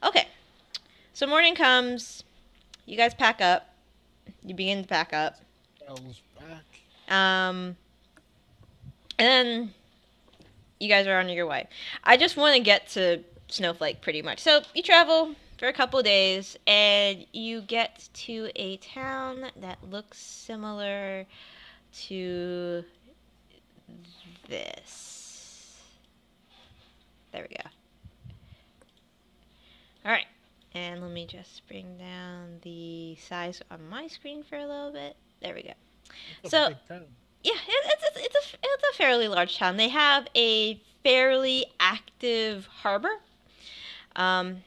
Okay, so morning comes. You guys pack up. You begin to pack up. Spells back. And then you guys are on your way. I just want to get to Snowflake pretty much. So you travel for a couple days and you get to a town that looks similar to this. There we go. Alright. And let me just bring down the size on my screen for a little bit. There we go. It's a So, big town. yeah, it's a fairly large town. They have a fairly active harbor, um,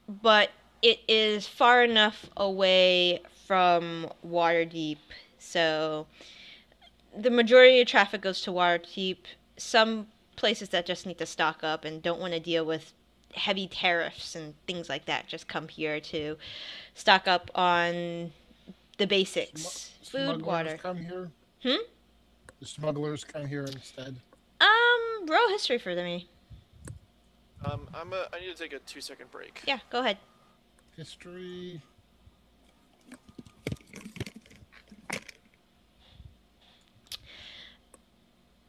but it is far enough away from Waterdeep, so the majority of traffic goes to Waterdeep. Some places that just need to stock up and don't want to deal with heavy tariffs and things like that just come here to stock up on the basics: food, Smugglers water. come here. Hmm. The smugglers come here instead. Roll history for me. I need to take a 2-second break. Yeah, go ahead. History.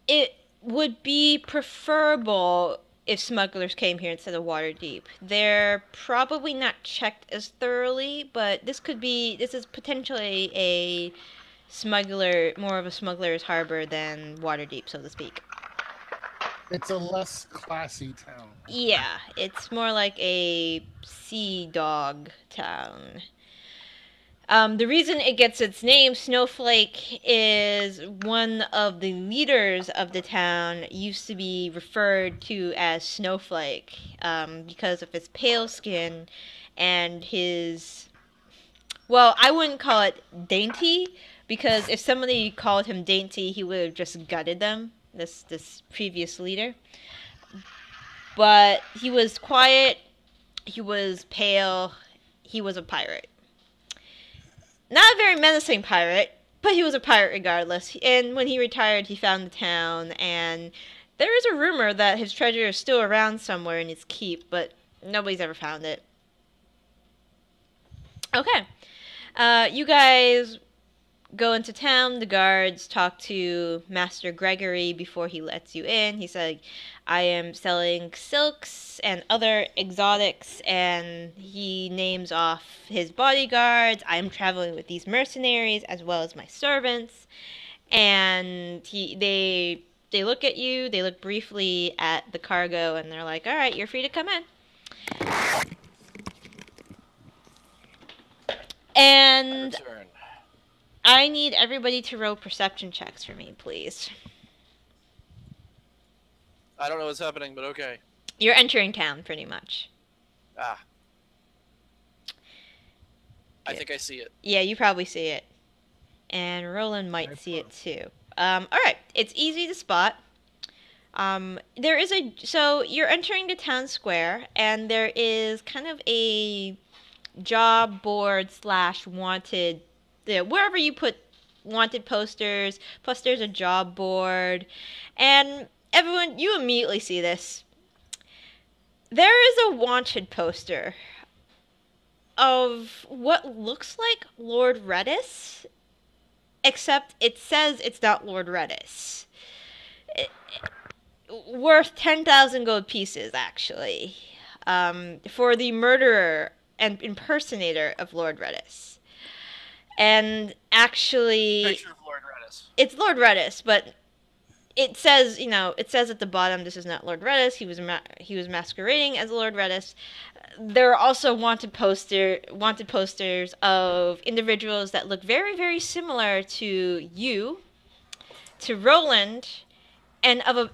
It would be preferable if smugglers came here instead of Waterdeep. They're probably not checked as thoroughly, but this is potentially a smuggler, more of a smuggler's harbor than Waterdeep, so to speak. It's a less classy town. Yeah, it's more like a sea dog town. The reason it gets its name, Snowflake, is one of the leaders of the town used to be referred to as Snowflake because of his pale skin and his. Well, I wouldn't call it dainty because if somebody called him dainty, he would have just gutted them. This previous leader, but he was quiet. He was pale. He was a pirate. Not a very menacing pirate, but he was a pirate regardless. And when he retired, he found the town, and there is a rumor that his treasure is still around somewhere in his keep, but nobody's ever found it. Okay. You guys go into town. The guards talk to Master Gregory before he lets you in. He said, I am selling silks and other exotics, and he names off his bodyguards. I am traveling with these mercenaries as well as my servants. And they look at you, they look briefly at the cargo, and they're like, all right, you're free to come in. And Return. I need everybody to roll perception checks for me, please. I don't know what's happening, but okay. You're entering town, pretty much. Ah. I think I see it. Yeah, you probably see it. And Roland might see it too. Alright, it's easy to spot. So you're entering the town square, and there is kind of a job board slash wanted, wherever you put wanted posters, plus there's a job board, and everyone, you immediately see this. There is a wanted poster of what looks like Lord Reddis, except it says it's not Lord Reddis. Worth 10,000 gold pieces, actually, for the murderer and impersonator of Lord Reddis. And actually, Picture of Lord Reddis. it's Lord Reddis, but it says, it says at the bottom, this is not Lord Reddis. He was masquerading as Lord Reddis. There are also wanted posters of individuals that look very, very similar to you, to Roland, and of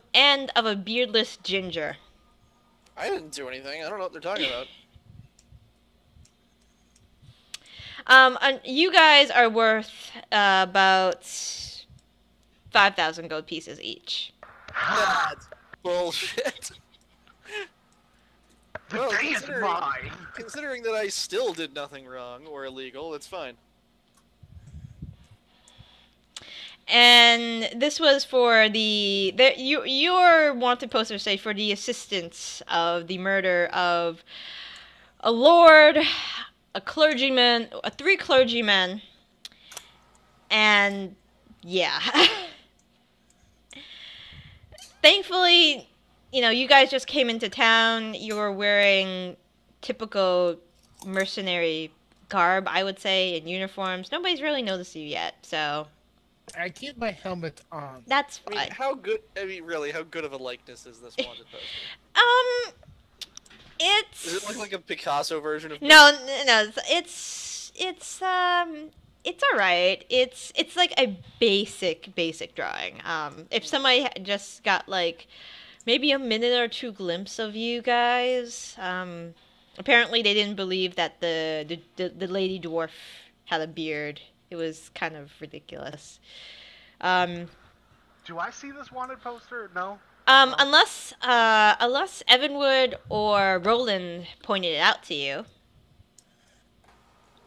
a beardless ginger. I didn't do anything. I don't know what they're talking about. And you guys are worth about 5,000 gold pieces each. That's bullshit. The Well, day is mine. considering that I still did nothing wrong or illegal, it's fine. And this was for your wanted poster say for the assistance of the murder of a lord, a clergyman, three clergymen, and yeah. Thankfully, you guys just came into town. You were wearing typical mercenary garb, I would say, and uniforms. Nobody's really noticed you yet, so I keep my helmet on. that's I mean, fine. how good? I mean, really, how good of a likeness is this wanted poster? It's Does it look like a Picasso version of? no. It's all right. It's like a basic drawing. If somebody just got like maybe a minute or two glimpse of you guys, apparently they didn't believe that the lady dwarf had a beard. It was kind of ridiculous. Do I see this wanted poster? No. Unless Evenwood or Roland pointed it out to you.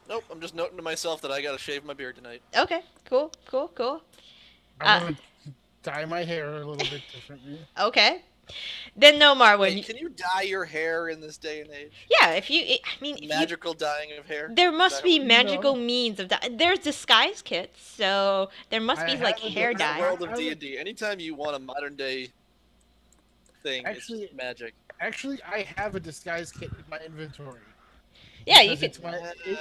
Nope, I'm just noting to myself that I gotta shave my beard tonight. Okay, cool. I'm gonna dye my hair a little bit differently. Okay. Then no, Marwin. Wait, can you dye your hair in this day and age? Yeah, if Magical dyeing of hair? there must be No. magical means of dye. There's disguise kits, so there must be like have a hair In the dye. world of D&D, anytime you want a modern day thing, Actually- it's magic. Actually, I have a disguise kit in my inventory. Yeah, you Because could.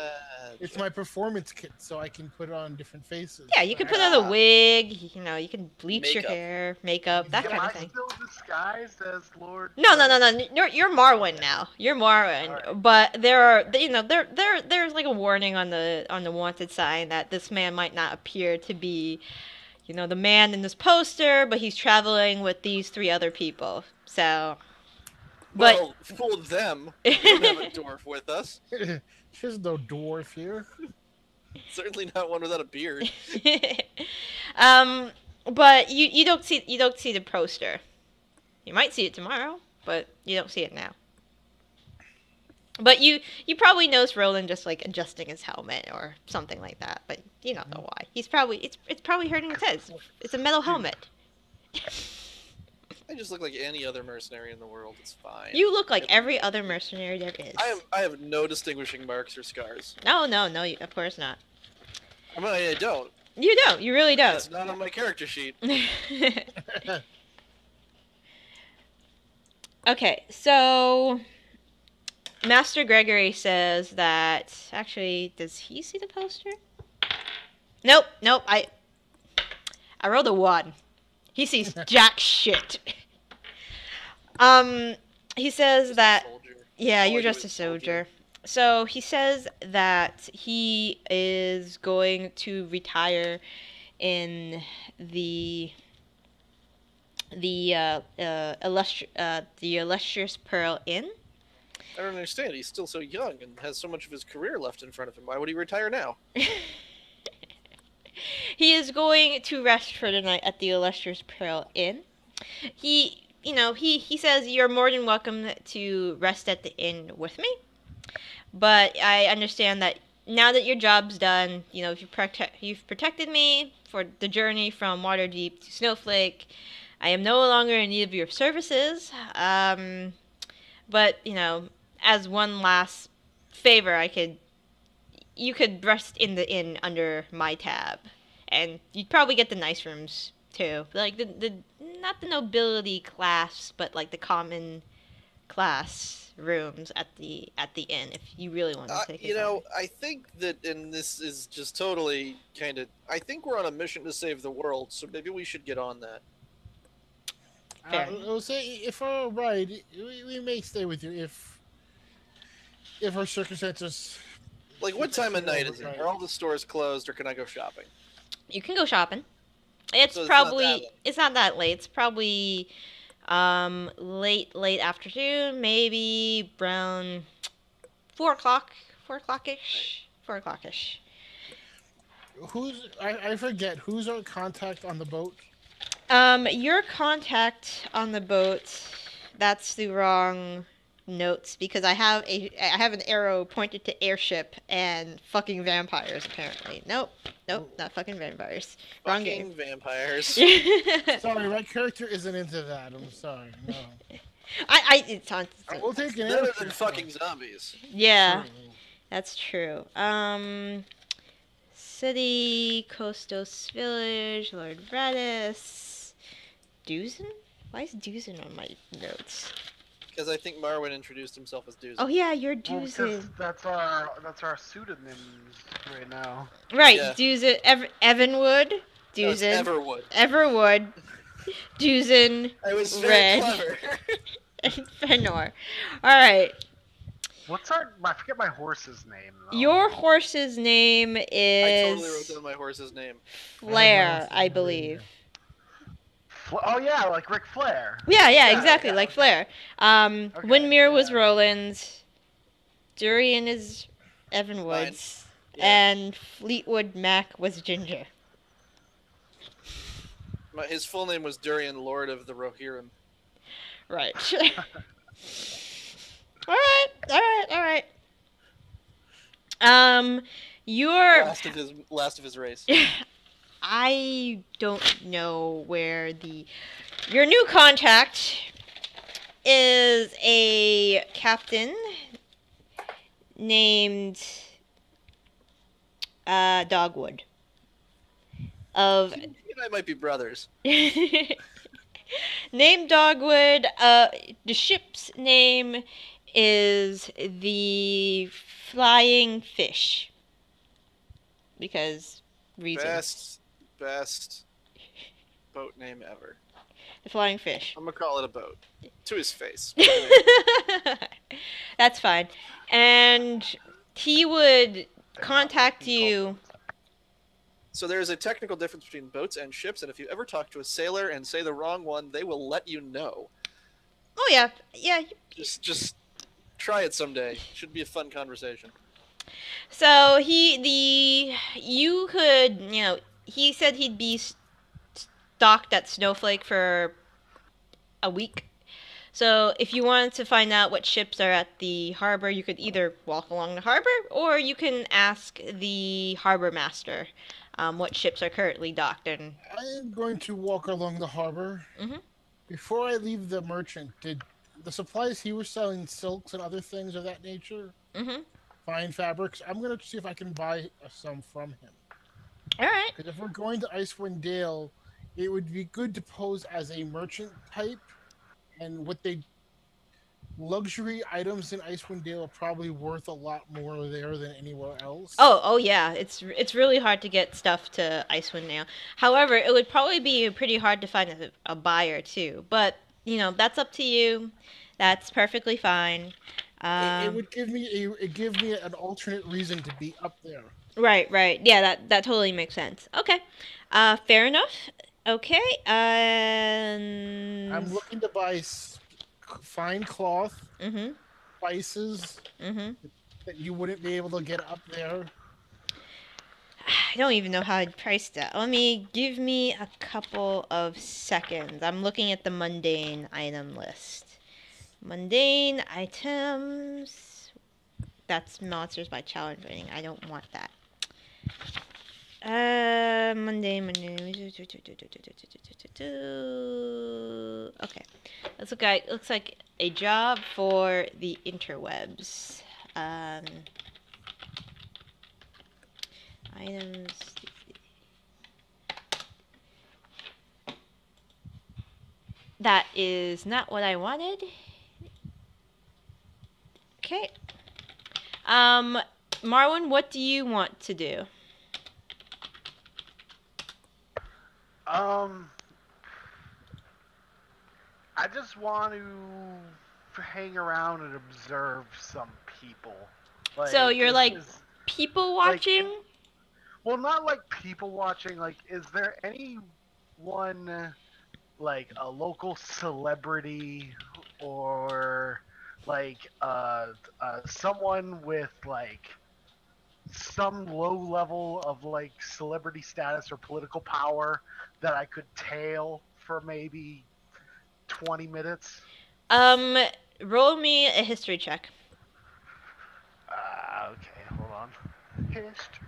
It's my performance kit, so I can put on different faces. Yeah, you could put on a wig. You can bleach your Makeup. hair, makeup, that Am kind I of thing. still disguised as Lord? No. You're Marwin now. You're Marwin, Alright. but there's like a warning on the wanted sign that this man might not appear to be, the man in this poster, but he's traveling with these three other people. So, but Well, fool them. We don't have a dwarf with us. There's no dwarf here. Certainly not one without a beard. but you don't see the poster. You might see it tomorrow, but you don't see it now. But you probably notice Roland just like adjusting his helmet or something like that. But you don't know why. It's probably hurting his head. It's a metal helmet. I just look like any other mercenary in the world. It's fine. You look like every other mercenary there is. I have no distinguishing marks or scars. No, of course not. I mean, I don't. You don't. You really don't. It's not on my character sheet. Okay, so Master Gregory says that actually, does he see the poster? Nope. I rolled a 1. He sees jack shit. He says that Soldier. yeah, All you're I do just a is soldier. soldier. So he says that he is going to retire in the illustrious Pearl Inn. I don't understand. He's still so young and has so much of his career left in front of him. Why would he retire now? He is going to rest for the night at the illustrious Pearl Inn. He says you're more than welcome to rest at the inn with me. But I understand that now that your job's done, you've protected me for the journey from Waterdeep to Snowflake. I am no longer in need of your services. But as one last favor, you could rest in the inn under my tab, and you'd probably get the nice rooms too, like the not the nobility class, but like the common class rooms at the inn if you really want to take it. I think that, and this is just totally kind of, I think we're on a mission to save the world, so maybe we should get on that. Fair. I'll say if we're right, we may stay with you if our circumstances. Like, what time of night is it? Right. Are all the stores closed, or can I go shopping? You can go shopping. It's So it's probably not that late. it's not that late. It's probably late afternoon, maybe around 4 o'clock, 4 o'clock-ish. I forget who's our contact on the boat. Your contact on the boat, that's the wrong notes because I have an arrow pointed to airship and fucking vampires apparently. Nope, not fucking vampires. Wrong Fucking game. vampires. Sorry, my character isn't into that. I'm sorry. No. It sounds. We'll take an Better airship. than fucking zombies. Yeah, True. that's true. City, Kostos Village, Lord Reddis, Duzen? Why is Duzen on my notes? Because I think Marwin introduced himself as Doozy. Oh yeah, you're Well, because Duzen. that's our pseudonyms right now. Right, Yeah. Duzen. Evenwood, No, it's Duzen, Everwood. Everwood, Duzen, I was very Red, clever. and Fenor. Alright, What's our? I forget my horse's name though. your horse's name I is totally wrote down my horse's name. Flare, I believe. Oh yeah, like Ric Flair. Yeah, exactly, like okay. Flare. Okay, Windmere was yeah. Roland's, Durian is Evenwood's, Yeah. and Fleetwood Mac was Ginger. His full name was Durian, Lord of the Rohirrim. Right. Alright. Your Last of his race. I don't know where your new contact is a captain named Dogwood of He and I might be brothers. named Dogwood. The ship's name is the Flying Fish because reasons. Best boat name ever. The Flying Fish. I'm gonna call it a boat. To his face. That's fine. And he would contact you. So there's a technical difference between boats and ships, and if you ever talk to a sailor and say the wrong one, they will let you know. Oh yeah. Just try it someday. Should be a fun conversation. So he said he'd be docked at Snowflake for a week. So if you wanted to find out what ships are at the harbor, you could either walk along the harbor or you can ask the harbor master what ships are currently docked. And I am going to walk along the harbor. Mhm. Before I leave the merchant, did the supplies he was selling silks and other things of that nature, Mhm. fine fabrics? I'm going to see if I can buy some from him. All right. Because if we're going to Icewind Dale, it would be good to pose as a merchant type, and luxury items in Icewind Dale are probably worth a lot more there than anywhere else. Oh yeah. It's really hard to get stuff to Icewind Dale. However, it would probably be pretty hard to find a buyer too. But that's up to you. That's perfectly fine. It would give me an alternate reason to be up there. Right. Yeah, that totally makes sense. Okay. Fair enough. Okay. I'm looking to buy fine cloth, Mhm. spices Mhm. that you wouldn't be able to get up there. I don't even know how I'd price that. Give me a couple of seconds. I'm looking at the mundane item list. Mundane items. That's monsters by challenge rating. I don't want that. Mundane. Okay. Looks like a job for the interwebs. Items. That is not what I wanted. Okay. Marwin, what do you want to do? I just want to hang around and observe some people. So you're like people watching? Well, not like people watching. Like, is there anyone, like a local celebrity or like someone with like some low level of like celebrity status or political power that I could tail for maybe 20 minutes? Roll me a history check. Okay, hold on. History.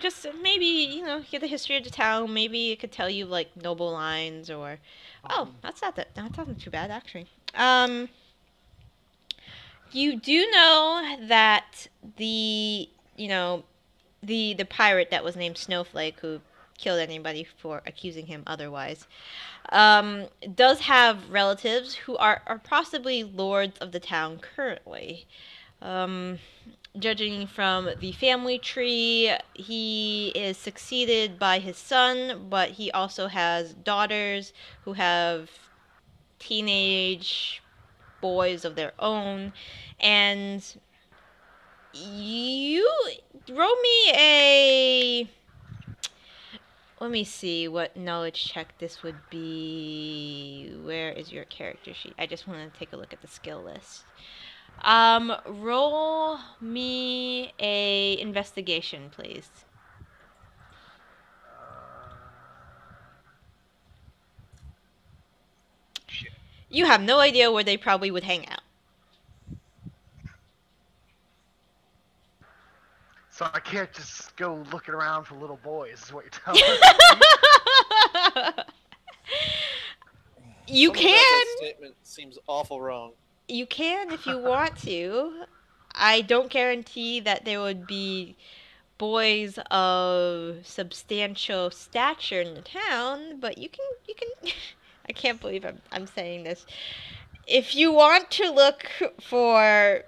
Just maybe, get the history of the town. Maybe it could tell you like noble lines or. Oh, that's not too bad actually. Um, you do know that the pirate that was named Snowflake, who killed anybody for accusing him otherwise, does have relatives who are possibly lords of the town currently. Um, Judging from the family tree, he is succeeded by his son, but he also has daughters who have teenage boys of their own. And you roll me a. Let me see what knowledge check this would be. Where is your character sheet? I just want to take a look at the skill list. Roll me a investigation, please. Shit. You have no idea where they probably would hang out. So I can't just go looking around for little boys, is what you're telling me. You Something about can. that statement seems awful wrong. You can if you want to. I don't guarantee that there would be boys of substantial stature in the town, but you can I can't believe I'm saying this. If you want to look for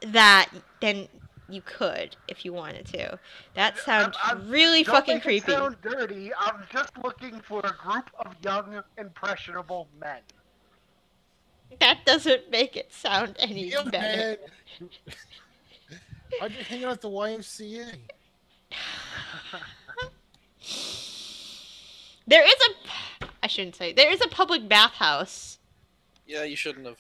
that, then you could if you wanted to. That sounds really don't fucking make creepy. It sound dirty. I'm just looking for a group of young, impressionable men. That doesn't make it sound any You better. man. Aren't you hanging out at the YMCA? I shouldn't say. There is a public bathhouse. Yeah, you shouldn't have.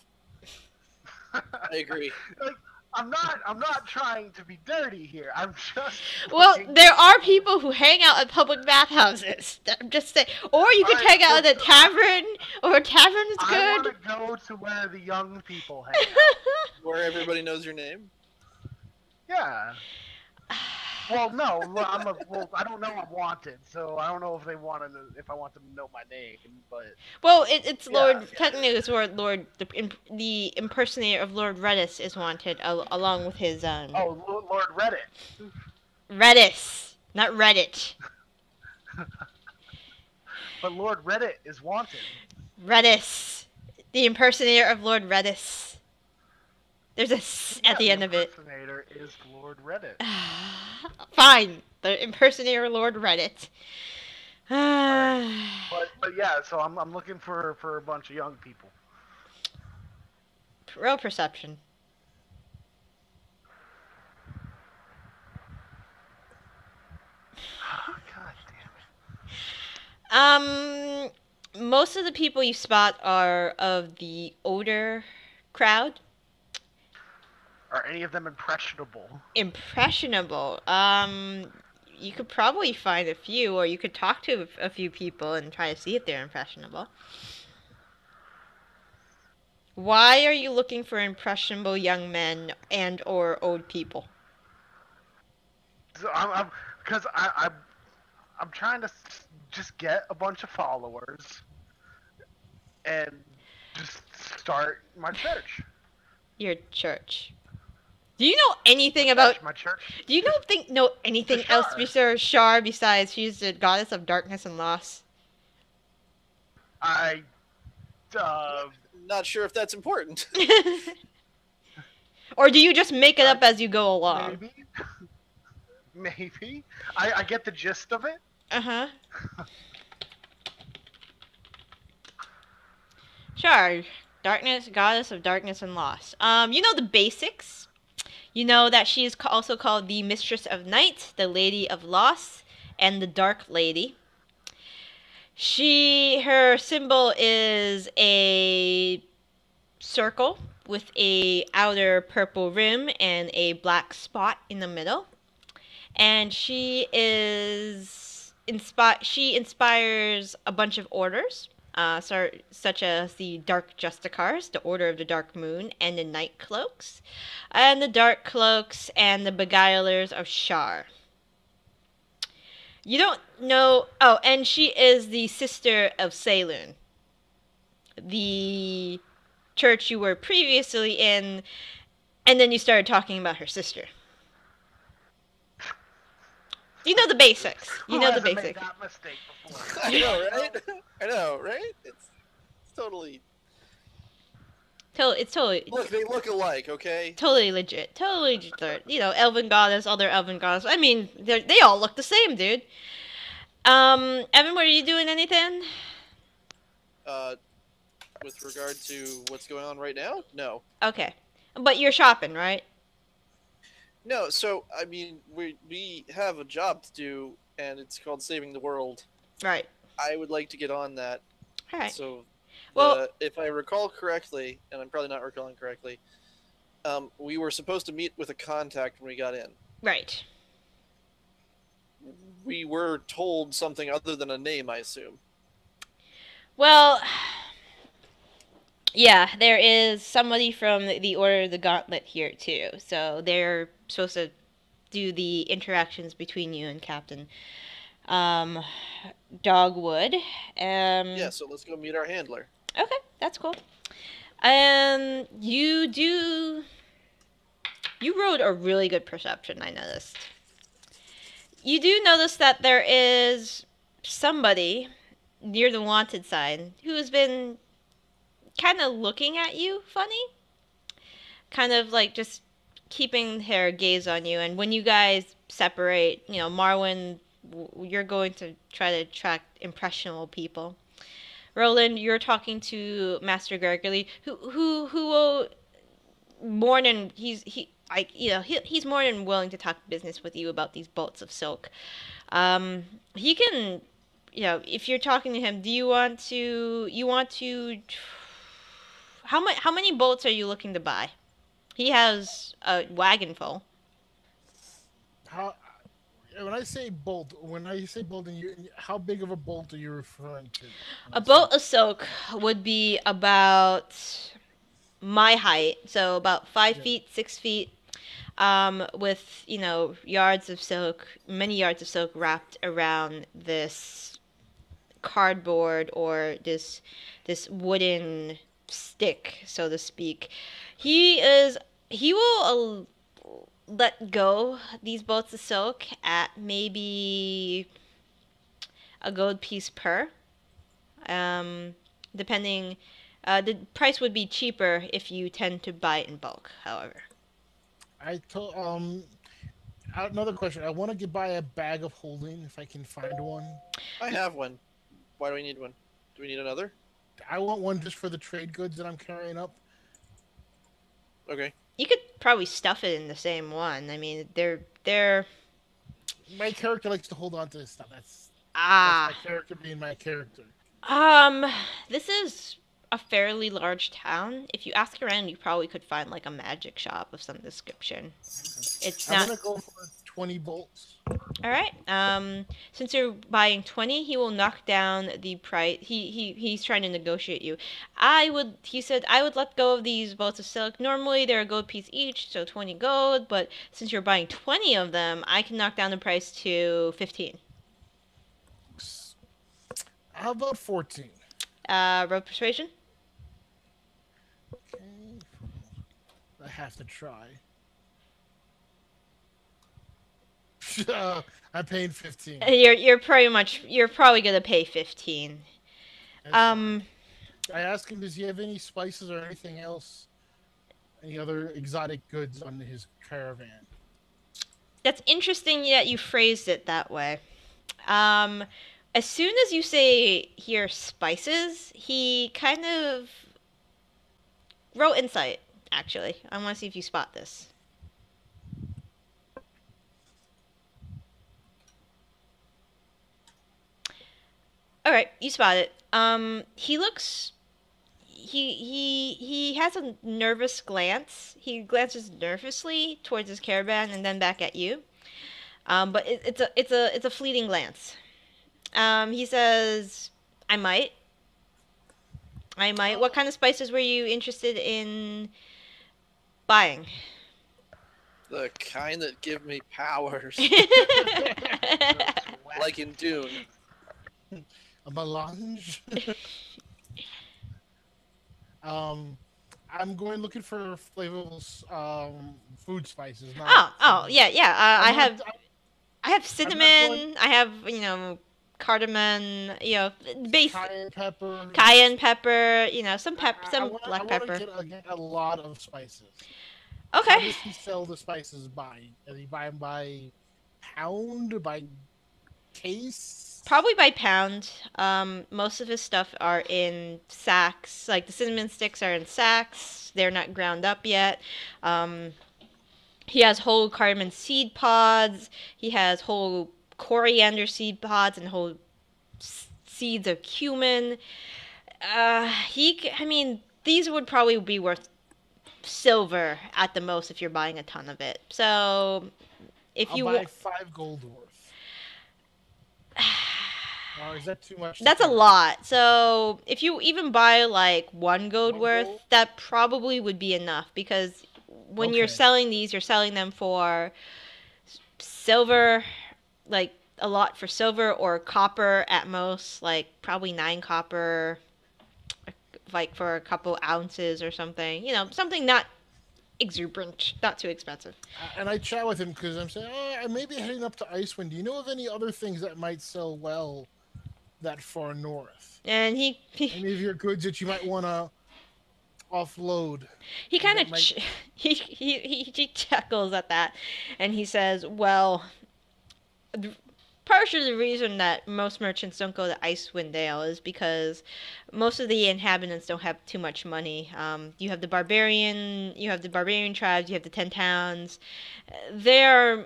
I agree. Like, I'm not trying to be dirty here. I'm just. Well, looking- there are people who hang out at public bathhouses. I'm just saying. Or you could Alright, hang out at a so- tavern, or a tavern is I want good. to go to where the young people hang out. Where everybody knows your name. Yeah. Well, no. I don't know I'm wanted, so I don't know if they want to. If I want them to know my name, but Well, it's Yeah. Lord. Technically, it's Lord. The impersonator of Lord Reddis is wanted, along with his Lord Reddit. Reddis, not Reddit. But Lord Reddit is wanted. Reddis, the impersonator of Lord Reddis. There's a s at the end of it. Impersonator is Lord Reddit. Fine, the impersonator Lord Reddit. But yeah, so I'm looking for a bunch of young people. Roll perception. God damn it. Most of the people you spot are of the older crowd. Are any of them impressionable? Impressionable. You could probably find a few, or you could talk to a few people and try to see if they're impressionable. Why are you looking for impressionable young men and or old people? So because I'm trying to just get a bunch of followers and just start my church. Your church. Do you know anything about? My church? Do you know anything Shar. else besides Shar? Besides, she's the goddess of darkness and loss. Not sure if that's important. Or do you just make it up as you go along? Maybe. Maybe. I get the gist of it. Uh-huh. Sure. Darkness, goddess of darkness and loss. You know the basics. You know that she is also called the Mistress of Night, the Lady of Loss, and the Dark Lady. Her symbol is a circle with a outer purple rim and a black spot in the middle. And she inspires a bunch of orders, such as the Dark Justicars, the Order of the Dark Moon, and the Night Cloaks, and the Dark Cloaks and the Beguilers of Shar. You don't know... Oh, and she is the sister of Saloon, the church you were previously in, and then you started talking about her sister. You know the basics. You Who know the hasn't made basics. that mistake before? I know, right? I know, right? It's totally. It's totally, Look, they look alike, okay? totally legit. Totally legit. You know, elven goddess, other elven goddess. I mean, they all look the same, dude. Evan, were you doing anything? Uh, with regard to what's going on right now, no. Okay, but you're shopping, right? No, so I mean, we have a job to do, and it's called saving the world. Right. I would like to get on that. All right. So, Well, if I recall correctly, and I'm probably not recalling correctly, we were supposed to meet with a contact when we got in. right. We were told something other than a name, I assume. Well, yeah, there is somebody from the Order of the Gauntlet here too. So they're supposed to do the interactions between you and Captain Dogwood. Yeah, so let's go meet our handler. Okay, that's cool. You rode a really good perception, I noticed. You do notice that there is somebody near the wanted sign who has been kind of looking at you funny. Kind of like just keeping her gaze on you. And when you guys separate, you know, Marwin, you're going to try to attract impressionable people. Roland, you're talking to Master Gregory, who will more than he's more than willing to talk business with you about these bolts of silk. He can, you know, if you're talking to him, do you want to how many bolts are you looking to buy? He has a wagon full. How? When I say bolt, how big of a bolt are you referring to? A bolt of silk would be about my height, so about 5 feet, 6 feet, with you know many yards of silk wrapped around this cardboard or this wooden stick, so to speak. He will let go these bolts of silk at maybe a gold piece per. Depending, the price would be cheaper if you tend to buy it in bulk. However, I told another question. I want to buy a bag of holding if I can find one. I have one. Why do we need one? Do we need another? I want one just for the trade goods that I'm carrying up. Okay. you could probably stuff it in the same one. I mean, they're My character likes to hold on to this stuff. That's ah. my character being my character. This is a fairly large town. If you ask around, you probably could find like a magic shop of some description. It's I'm not. gonna go for 20 bolts. All right. Since you're buying 20, he will knock down the price. He's trying to negotiate you. He said, I would let go of these bolts of silk. Normally they're a gold piece each, so 20 gold, but since you're buying 20 of them, I can knock down the price to 15. How about 14? Road persuasion? Okay. I have to try. I'm paying 15. You're probably gonna pay 15. I asked him, does he have any spices or anything else? Any other exotic goods on his caravan? That's interesting that you phrased it that way. As soon as you say here spices, he kind of wrote insight. Actually, I want to see if you spot this. All right, you spot it. He looks. He has a nervous glance. He glances nervously towards his caravan and then back at you. But it's a fleeting glance. He says, "I might. I might. What kind of spices were you interested in buying?" The kind that give me powers, like in Dune. A melange? I'm going looking for flavorful food spices. Not. Oh, yeah, yeah. I'm I not. have I'm not going cinnamon. I have cardamom. Base cayenne cayenne peppers. pepper. I Some want. I black want to pepper. get a lot of spices. Okay. How does he sell the spices by? Does he buy them by pound? By case? Probably by pound. Most of his stuff are in sacks. Like the cinnamon sticks are in sacks. They're not ground up yet. Um, he has whole cardamom seed pods. He has whole coriander seed pods and whole seeds of cumin. I mean, these would probably be worth silver at the most if you're buying a ton of it. So if I'll you buy 5 gold worth. Or is that too much? That's a lot. So if you even buy like 1 gold 1 gold? worth, that probably would be enough because when you're Okay. selling these, you're selling them for silver, like a lot for silver or copper at most, like probably 9 copper, like for a couple ounces or something. Something not exuberant, not too expensive. And I chat with him because I'm saying, oh, I may be heading up to Icewind. Do you know of any other things that might sell well that far north? And Any of your goods that you might want to offload? he kind of might... he chuckles at that, and he says, "Well, part of the reason that most merchants don't go to Icewind Dale is because most of the inhabitants don't have too much money. You have the barbarian tribes, you have the 10 towns. They're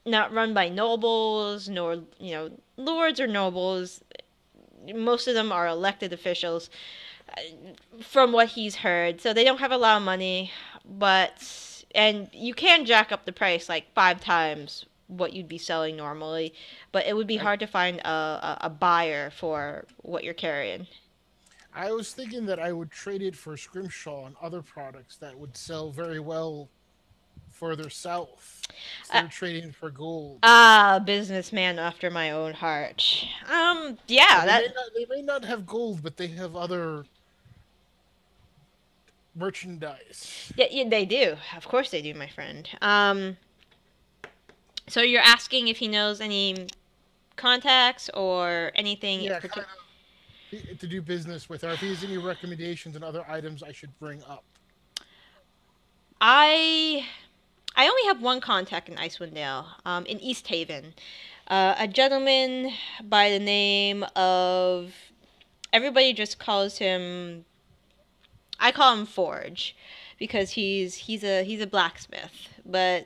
not run by nobles nor lords or nobles. Most of them are elected officials, from what he's heard. So they don't have a lot of money, and you can jack up the price like 5 times what you'd be selling normally, but it would be hard to find a buyer for what you're carrying. I was thinking that I would trade it for scrimshaw and other products that would sell very well further south instead of trading for gold. Businessman after my own heart. Yeah, They may not have gold, but they have other merchandise. Yeah, they do. Of course they do, my friend. So you're asking if he knows any contacts or anything in Yeah, particular? to do business with, or if he has any recommendations and other items I should bring up. I only have one contact in Icewind Dale, in East Haven. A gentleman by the name of, everybody just calls him, I call him Forge, because he's a blacksmith, but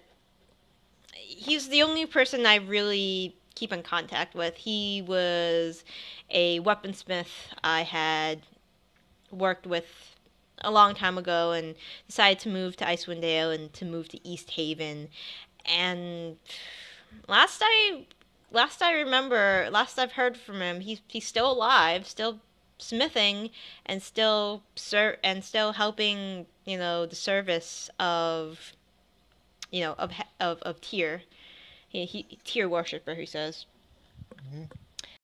he's the only person I really keep in contact with. He was a weaponsmith I had worked with a long time ago and decided to move to Icewind Dale and to move to East Haven. And last I've heard from him, he's still alive, still smithing, and still helping the service of of Tyr. Tyr worshiper, he says. Mm-hmm.